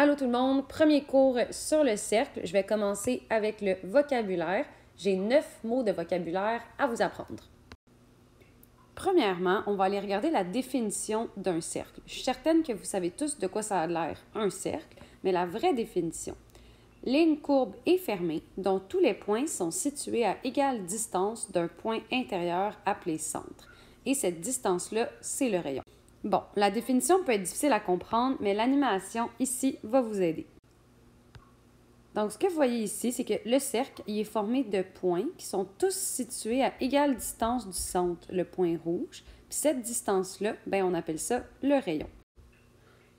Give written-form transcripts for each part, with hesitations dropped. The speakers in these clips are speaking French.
Allô tout le monde, premier cours sur le cercle. Je vais commencer avec le vocabulaire. J'ai 9 mots de vocabulaire à vous apprendre. Premièrement, on va aller regarder la définition d'un cercle. Je suis certaine que vous savez tous de quoi ça a l'air, un cercle, mais la vraie définition. Ligne courbe et fermée, dont tous les points sont situés à égale distance d'un point intérieur appelé centre. Et cette distance-là, c'est le rayon. Bon, la définition peut être difficile à comprendre, mais l'animation ici va vous aider. Donc, ce que vous voyez ici, c'est que le cercle il est formé de points qui sont tous situés à égale distance du centre, le point rouge. Puis cette distance-là, on appelle ça le rayon.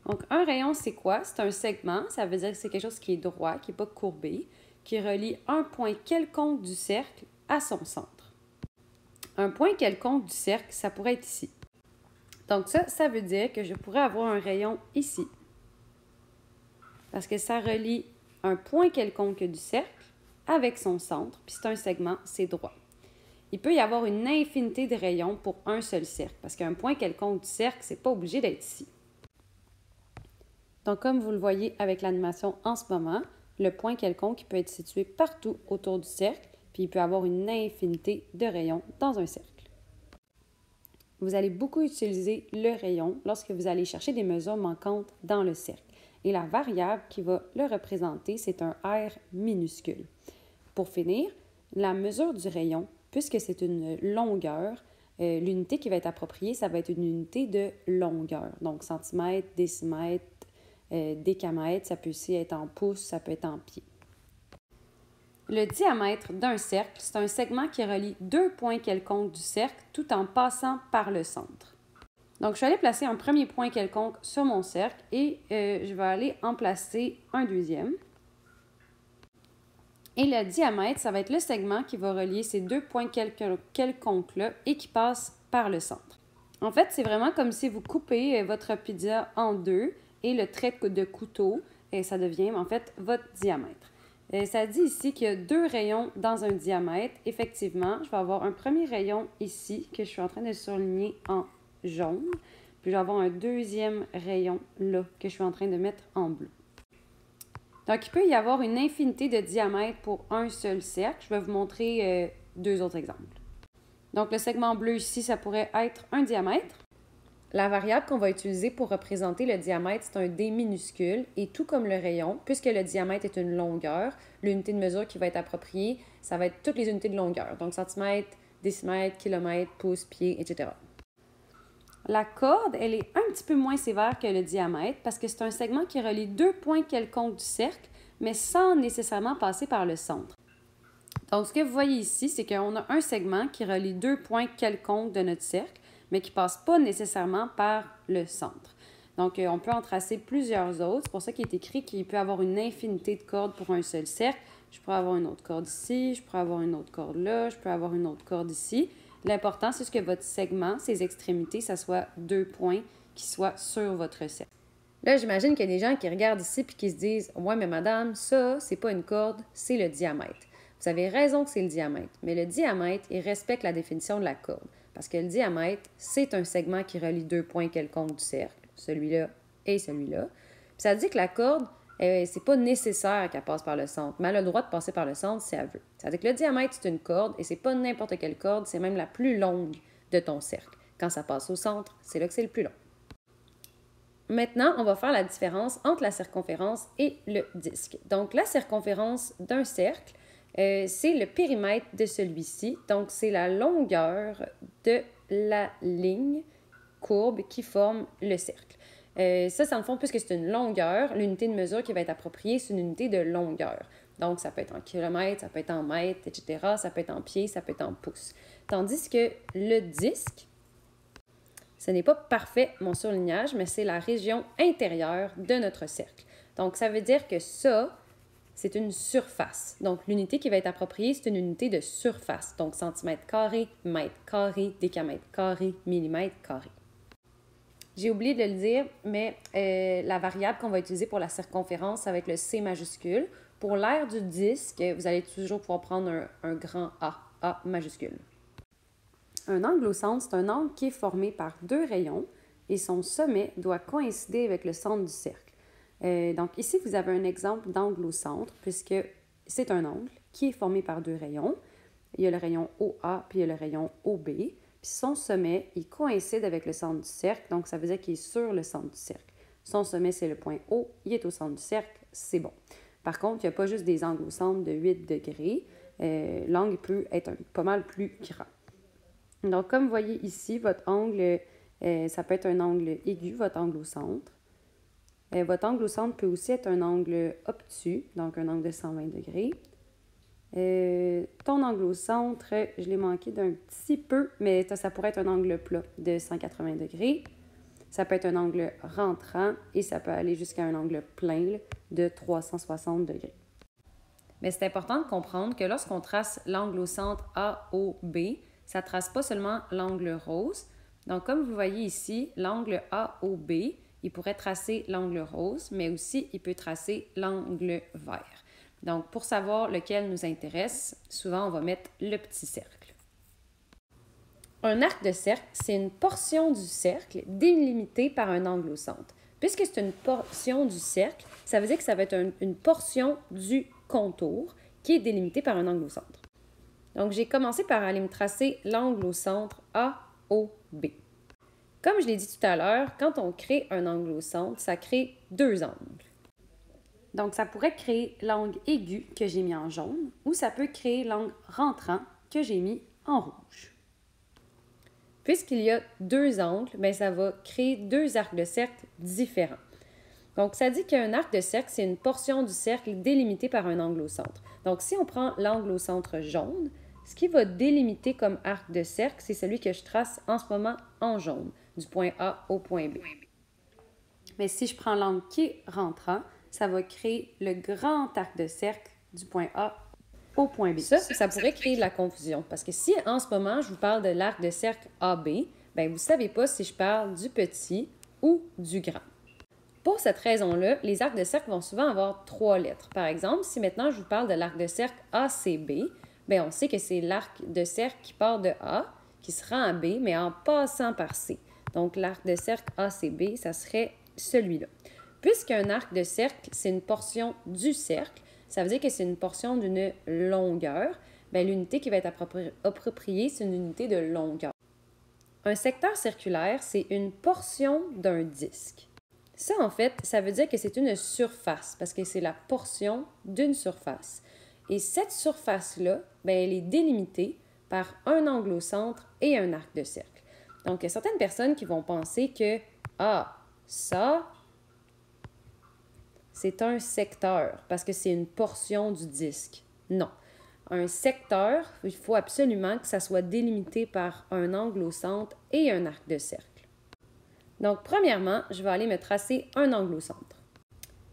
Donc, un rayon, c'est quoi? C'est un segment, ça veut dire que c'est quelque chose qui est droit, qui n'est pas courbé, qui relie un point quelconque du cercle à son centre. Un point quelconque du cercle, ça pourrait être ici. Donc ça veut dire que je pourrais avoir un rayon ici. Parce que ça relie un point quelconque du cercle avec son centre, puis c'est un segment, c'est droit. Il peut y avoir une infinité de rayons pour un seul cercle, parce qu'un point quelconque du cercle, c'est pas obligé d'être ici. Donc comme vous le voyez avec l'animation en ce moment, le point quelconque il peut être situé partout autour du cercle, puis il peut avoir une infinité de rayons dans un cercle. Vous allez beaucoup utiliser le rayon lorsque vous allez chercher des mesures manquantes dans le cercle. Et la variable qui va le représenter, c'est un R minuscule. Pour finir, la mesure du rayon, puisque c'est une longueur, l'unité qui va être appropriée, ça va être une unité de longueur. Donc, centimètres, décimètres, décamètres, ça peut aussi être en pouces, ça peut être en pieds. Le diamètre d'un cercle, c'est un segment qui relie deux points quelconques du cercle tout en passant par le centre. Donc, je vais aller placer un premier point quelconque sur mon cercle et je vais aller en placer un deuxième. Et le diamètre, ça va être le segment qui va relier ces deux points quelconques-là et qui passe par le centre. En fait, c'est vraiment comme si vous coupez votre pizza en deux et le trait de couteau, et ça devient en fait votre diamètre. Ça dit ici qu'il y a deux rayons dans un diamètre. Effectivement, je vais avoir un premier rayon ici que je suis en train de surligner en jaune. Puis je vais avoir un deuxième rayon là que je suis en train de mettre en bleu. Donc, il peut y avoir une infinité de diamètres pour un seul cercle. Je vais vous montrer deux autres exemples. Donc, le segment bleu ici, ça pourrait être un diamètre. La variable qu'on va utiliser pour représenter le diamètre, c'est un D minuscule. Et tout comme le rayon, puisque le diamètre est une longueur, l'unité de mesure qui va être appropriée, ça va être toutes les unités de longueur. Donc centimètres, décimètres, kilomètres, pouces, pieds, etc. La corde, elle est un petit peu moins sévère que le diamètre parce que c'est un segment qui relie deux points quelconques du cercle, mais sans nécessairement passer par le centre. Donc, ce que vous voyez ici, c'est qu'on a un segment qui relie deux points quelconques de notre cercle, mais qui ne passe pas nécessairement par le centre. Donc, on peut en tracer plusieurs autres. C'est pour ça qu'il est écrit qu'il peut y avoir une infinité de cordes pour un seul cercle. Je pourrais avoir une autre corde ici, je pourrais avoir une autre corde là, je peux avoir une autre corde ici. L'important, c'est que votre segment, ses extrémités, ça soit deux points qui soient sur votre cercle. Là, j'imagine qu'il y a des gens qui regardent ici et qui se disent « Ouais, mais madame, ça, c'est pas une corde, c'est le diamètre. » Vous avez raison que c'est le diamètre, mais le diamètre, il respecte la définition de la corde. Parce que le diamètre, c'est un segment qui relie deux points quelconques du cercle, celui-là et celui-là. Puis ça dit que la corde, c'est pas nécessaire qu'elle passe par le centre, mais elle a le droit de passer par le centre si elle veut. Ça veut dire que le diamètre, c'est une corde, et c'est pas n'importe quelle corde, c'est même la plus longue de ton cercle. Quand ça passe au centre, c'est là que c'est le plus long. Maintenant, on va faire la différence entre la circonférence et le disque. Donc, la circonférence d'un cercle, c'est le périmètre de celui-ci. Donc, c'est la longueur de la ligne courbe qui forme le cercle. Ça, dans le fond, puisque c'est une longueur, l'unité de mesure qui va être appropriée, c'est une unité de longueur. Donc, ça peut être en kilomètres, ça peut être en mètres, etc. Ça peut être en pieds, ça peut être en pouces. Tandis que le disque, ce n'est pas parfait, mon surlignage, mais c'est la région intérieure de notre cercle. Donc, ça veut dire que ça, c'est une surface. Donc, l'unité qui va être appropriée, c'est une unité de surface. Donc, centimètres carrés, mètres carrés, décamètres carrés, millimètres carrés. J'ai oublié de le dire, mais la variable qu'on va utiliser pour la circonférence, ça va être le C majuscule. Pour l'aire du disque, vous allez toujours pouvoir prendre un grand A majuscule. Un angle au centre, c'est un angle qui est formé par deux rayons et son sommet doit coïncider avec le centre du cercle. Donc ici, vous avez un exemple d'angle au centre, puisque c'est un angle qui est formé par deux rayons. Il y a le rayon OA, puis il y a le rayon OB. Puis son sommet, il coïncide avec le centre du cercle, donc ça veut dire qu'il est sur le centre du cercle. Son sommet, c'est le point O, il est au centre du cercle, c'est bon. Par contre, il n'y a pas juste des angles au centre de 8 degrés. L'angle peut être pas mal plus grand. Donc, comme vous voyez ici, votre angle, ça peut être un angle aigu, votre angle au centre. Votre angle au centre peut aussi être un angle obtus, donc un angle de 120 degrés. Ton angle au centre, je l'ai manqué d'un petit peu, mais ça pourrait être un angle plat de 180 degrés. Ça peut être un angle rentrant et ça peut aller jusqu'à un angle plein de 360 degrés. Mais c'est important de comprendre que lorsqu'on trace l'angle au centre AOB, ça ne trace pas seulement l'angle rose. Donc, comme vous voyez ici, l'angle AOB, il pourrait tracer l'angle rose, mais aussi il peut tracer l'angle vert. Donc, pour savoir lequel nous intéresse, souvent on va mettre le petit cercle. Un arc de cercle, c'est une portion du cercle délimitée par un angle au centre. Puisque c'est une portion du cercle, ça veut dire que ça va être une portion du contour qui est délimitée par un angle au centre. Donc, j'ai commencé par aller me tracer l'angle au centre AOB. Comme je l'ai dit tout à l'heure, quand on crée un angle au centre, ça crée deux angles. Donc, ça pourrait créer l'angle aigu que j'ai mis en jaune ou ça peut créer l'angle rentrant que j'ai mis en rouge. Puisqu'il y a deux angles, bien, ça va créer deux arcs de cercle différents. Donc, ça dit qu'un arc de cercle, c'est une portion du cercle délimitée par un angle au centre. Donc, si on prend l'angle au centre jaune, ce qui va délimiter comme arc de cercle, c'est celui que je trace en ce moment en jaune, du point A au point B. Mais si je prends l'angle qui est rentrant, ça va créer le grand arc de cercle du point A au point B. Ça pourrait créer de la confusion parce que si en ce moment je vous parle de l'arc de cercle AB, bien vous ne savez pas si je parle du petit ou du grand. Pour cette raison-là, les arcs de cercle vont souvent avoir trois lettres. Par exemple, si maintenant je vous parle de l'arc de cercle ACB, bien on sait que c'est l'arc de cercle qui part de A, qui se rend à B, mais en passant par C. Donc l'arc de cercle ACB, ça serait celui-là. Puisqu'un arc de cercle, c'est une portion du cercle, ça veut dire que c'est une portion d'une longueur. Bien, l'unité qui va être appropriée, c'est une unité de longueur. Un secteur circulaire, c'est une portion d'un disque. Ça, en fait, ça veut dire que c'est une surface, parce que c'est la portion d'une surface. Et cette surface-là, bien, elle est délimitée par un angle au centre et un arc de cercle. Donc, il y a certaines personnes qui vont penser que, ça, c'est un secteur parce que c'est une portion du disque. Non. Un secteur, il faut absolument que ça soit délimité par un angle au centre et un arc de cercle. Donc, premièrement, je vais aller me tracer un angle au centre.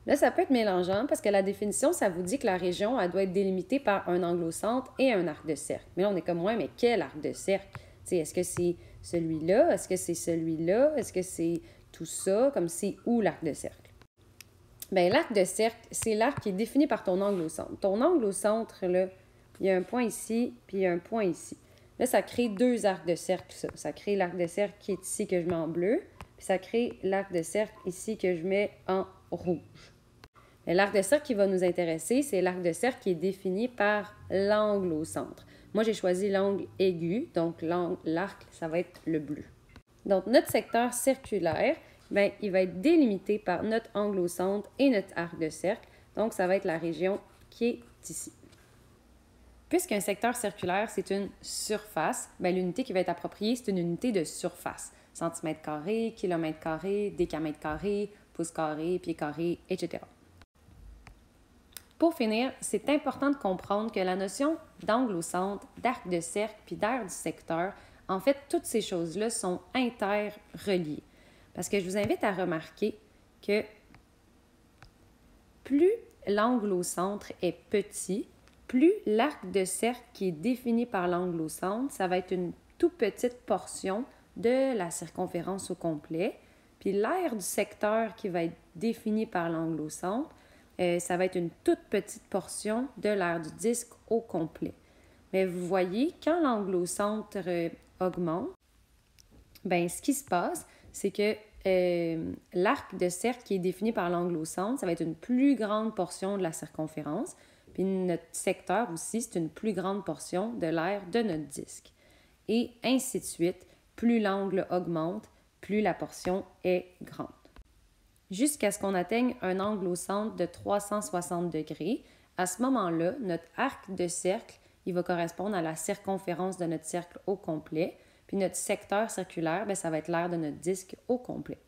Là, ça peut être mélangeant parce que la définition, ça vous dit que la région, elle doit être délimitée par un angle au centre et un arc de cercle. Mais là, on est comme, ouais, mais quel arc de cercle? T'sais, est-ce que c'est celui-là? Est-ce que c'est celui-là? Est-ce que c'est tout ça? Comme c'est où l'arc de cercle? Bien, l'arc de cercle, c'est l'arc qui est défini par ton angle au centre. Ton angle au centre, là, il y a un point ici, puis il y a un point ici. Là, ça crée deux arcs de cercle, ça. Ça crée l'arc de cercle qui est ici, que je mets en bleu, puis ça crée l'arc de cercle ici, que je mets en rouge. L'arc de cercle qui va nous intéresser, c'est l'arc de cercle qui est défini par l'angle au centre. Moi, j'ai choisi l'angle aigu, donc l'arc, ça va être le bleu. Donc, notre secteur circulaire, bien, il va être délimité par notre angle au centre et notre arc de cercle. Donc, ça va être la région qui est ici. Puisqu'un secteur circulaire, c'est une surface, bien, l'unité qui va être appropriée, c'est une unité de surface. Centimètres carrés, kilomètres carrés, décamètres carrés, pouces carrés, pieds carrés, etc. Pour finir, c'est important de comprendre que la notion d'angle au centre, d'arc de cercle puis d'aire du secteur, en fait, toutes ces choses-là sont interreliées. Parce que je vous invite à remarquer que plus l'angle au centre est petit, plus l'arc de cercle qui est défini par l'angle au centre, ça va être une toute petite portion de la circonférence au complet. Puis l'aire du secteur qui va être définie par l'angle au centre, ça va être une toute petite portion de l'aire du disque au complet. Mais vous voyez, quand l'angle au centre augmente, bien, ce qui se passe, c'est que l'arc de cercle qui est défini par l'angle au centre, ça va être une plus grande portion de la circonférence. Puis notre secteur aussi, c'est une plus grande portion de l'aire de notre disque. Et ainsi de suite, plus l'angle augmente, plus la portion est grande. Jusqu'à ce qu'on atteigne un angle au centre de 360 degrés. À ce moment-là, notre arc de cercle, il va correspondre à la circonférence de notre cercle au complet. Puis notre secteur circulaire, bien, ça va être l'aire de notre disque au complet.